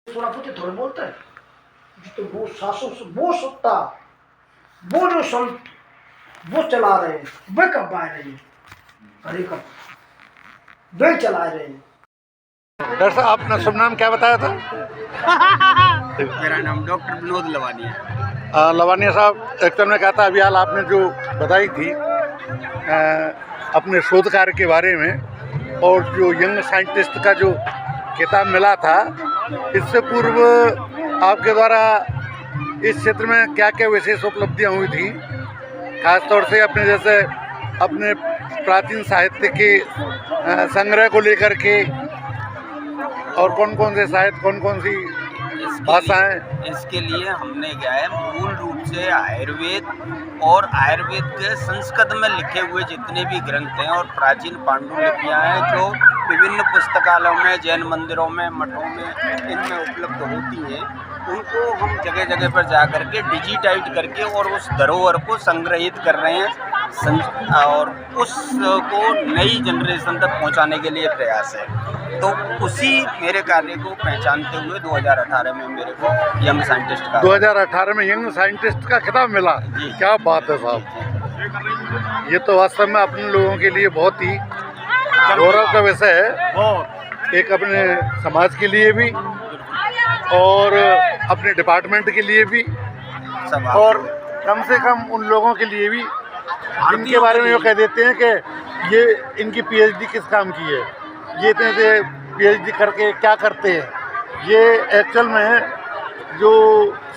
थोड़ा पुत्र थोड़ा बोलता है तो वो सासों से वो सत्ता वो जो संत वो चला रहे हैं, वे कब आए रहे हैं, अरे कब वे चला रहे हैं। डॉक्टर साहब आपने शुभ नाम क्या बताया था? मेरा नाम डॉक्टर विनोद लवानिया। लवानिया साहब, एक्चुअल में कहा था अभी हाल आपने जो बताई थी अपने शोध कार्य के बारे में और जो यंग साइंटिस्ट का जो खिताब मिला था, इससे पूर्व आपके द्वारा इस क्षेत्र में क्या क्या विशेष उपलब्धियां हुई थी, खास तौर से अपने जैसे अपने प्राचीन साहित्य के संग्रह को लेकर के, और कौन कौन से साहित्य, कौन कौन सी भाषाएं? इसके लिए हमने क्या है, मूल रूप से आयुर्वेद और आयुर्वेद के संस्कृत में लिखे हुए जितने भी ग्रंथ हैं और प्राचीन पांडुलिपियां हैं जो विभिन्न पुस्तकालयों में, जैन मंदिरों में, मठों में इनमें उपलब्ध होती हैं, उनको हम जगह जगह पर जा कर के डिजिटाइज करके और उस धरोहर को संग्रहित कर रहे हैं और उसको नई जनरेशन तक पहुंचाने के लिए प्रयास है। तो उसी मेरे कार्य को पहचानते हुए 2018 में मेरे को यंग साइंटिस्ट का 2018 में यंग साइंटिस्ट का खिताब मिला। क्या बात है साहब, ये तो वास्तव में अपने लोगों के लिए बहुत ही गौरव का विषय है, एक अपने समाज के लिए भी और अपने डिपार्टमेंट के लिए भी और कम से कम उन लोगों के लिए भी जिनके बारे में वो कह देते हैं कि ये इनकी पीएचडी किस काम की है, ये इतने से पीएचडी करके क्या करते हैं। ये एक्चुअल में जो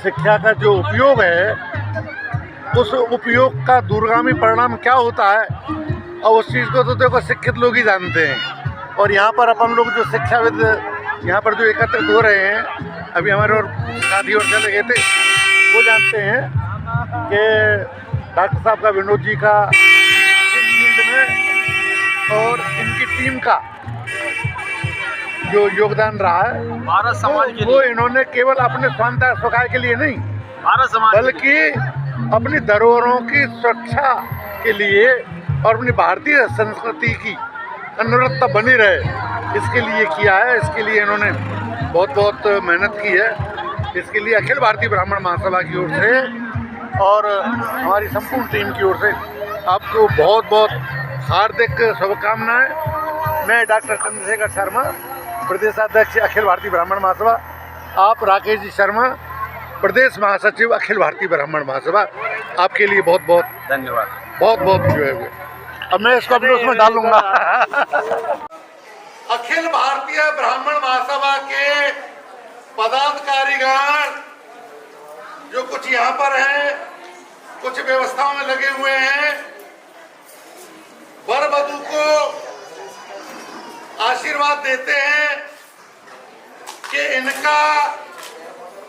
शिक्षा का जो उपयोग है, उस उपयोग का दूरगामी परिणाम क्या होता है, और उस चीज़ को तो देखो शिक्षित लोग ही जानते हैं। और यहाँ पर अपन लोग जो शिक्षाविद यहाँ पर जो एकत्रित हो रहे हैं, अभी हमारे और साथी और चले गए थे, वो जानते हैं कि डॉक्टर साहब का, विनोद जी का इस फील्ड में और इनकी टीम का जो योगदान रहा है भारत समाज के वो इन्होंने केवल अपने स्वांतः सुखाय के लिए नहीं, भारत समाज बल्कि अपनी धरोहरों की सुरक्षा के लिए और अपनी भारतीय संस्कृति की अनुरक्ता बनी रहे, इसके लिए किया है। इसके लिए इन्होंने बहुत बहुत मेहनत की है। इसके लिए अखिल भारतीय ब्राह्मण महासभा की ओर से और हमारी संपूर्ण टीम की ओर से आपको बहुत बहुत हार्दिक शुभकामनाएं। मैं डॉक्टर चंद्रशेखर शर्मा, प्रदेशाध्यक्ष अखिल भारतीय ब्राह्मण महासभा, आप राकेश जी शर्मा, प्रदेश महासचिव अखिल भारतीय ब्राह्मण महासभा, आपके लिए बहुत बहुत धन्यवाद, बहुत बहुत जो है। अब मैं इसको अपने उसमें डालूंगा। अखिल भारतीय ब्राह्मण महासभा के पदाधिकारीगण जो कुछ यहाँ पर हैं, कुछ व्यवस्थाओं में लगे हुए हैं, वर वधू को आशीर्वाद देते हैं कि इनका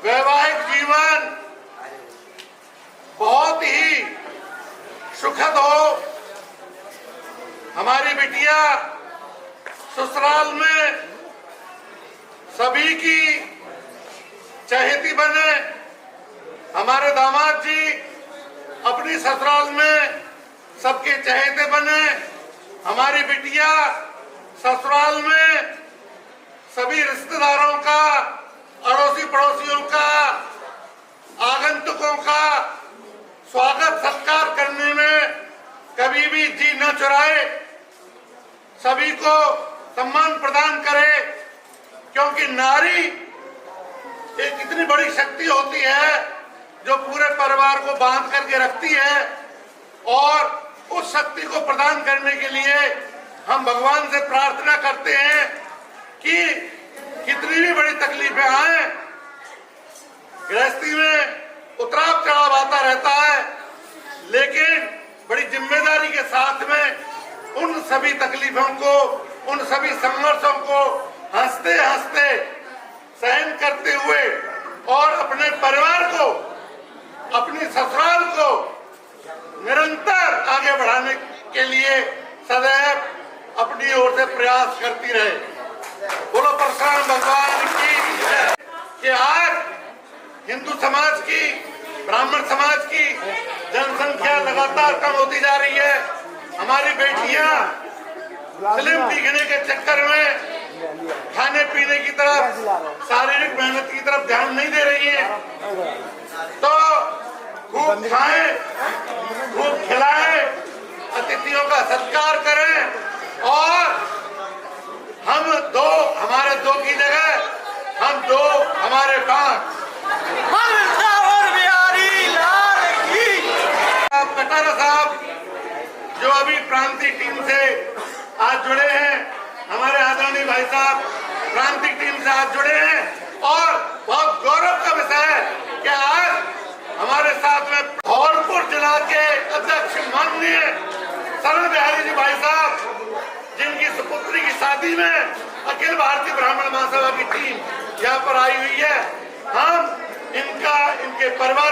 वैवाहिक जीवन बहुत ही सुखद हो, हमारी बिटिया ससुराल में सभी की चहेती बने, हमारे दामाद जी अपनी ससुराल में सबके चहेते बने, हमारी बिटिया ससुराल में सभी रिश्तेदारों का, अड़ोसी पड़ोसियों का, आगंतुकों का स्वागत सत्कार करने में कभी भी जी न चुराए, सभी को सम्मान प्रदान करे, क्योंकि नारी एक इतनी बड़ी शक्ति होती है जो पूरे परिवार को बांध करके रखती है। और उस शक्ति को प्रदान करने के लिए हम भगवान से प्रार्थना करते हैं कि कितनी भी बड़ी तकलीफें आए, गृहस्थी में उतराव चढ़ाव आता रहता है, लेकिन बड़ी जिम्मेदारी के साथ में उन सभी तकलीफों को, उन सभी संघर्षों को हंसते हंसते सहन करते हुए और अपने परिवार को, अपनी ससुराल को निरंतर आगे बढ़ाने के लिए सदैव अपनी ओर से प्रयास करती रहे। बोलो परशुराम भगवान की जय। कि आज हिंदू समाज की, ब्राह्मण समाज की जनसंख्या लगातार कम होती जा रही है। हमारी बेटियां फिल्म दिखने के चक्कर में खाने पीने की तरफ, शारीरिक मेहनत सेहत की तरफ ध्यान नहीं दे रही है, तो खूब खाएं, खूब खिलाएं, अतिथियों का सत्कार करें और हम दो हमारे दो की जगह हम दो हमारे पांच। कटारा साहब जो अभी प्रांतिक टीम से आज जुड़े हैं, हमारे आदरणीय भाई साहब प्रांतिक टीम से आज जुड़े हैं और बहुत गौरव का विषय है कि आज हमारे साथ में धौलपुर जिला के अध्यक्ष माननीय सरल बिहारी जी भाई साहब, जिनकी सुपुत्री की शादी में अखिल भारतीय ब्राह्मण महासभा की टीम यहाँ पर आई हुई है। हम इनका इनके परिवार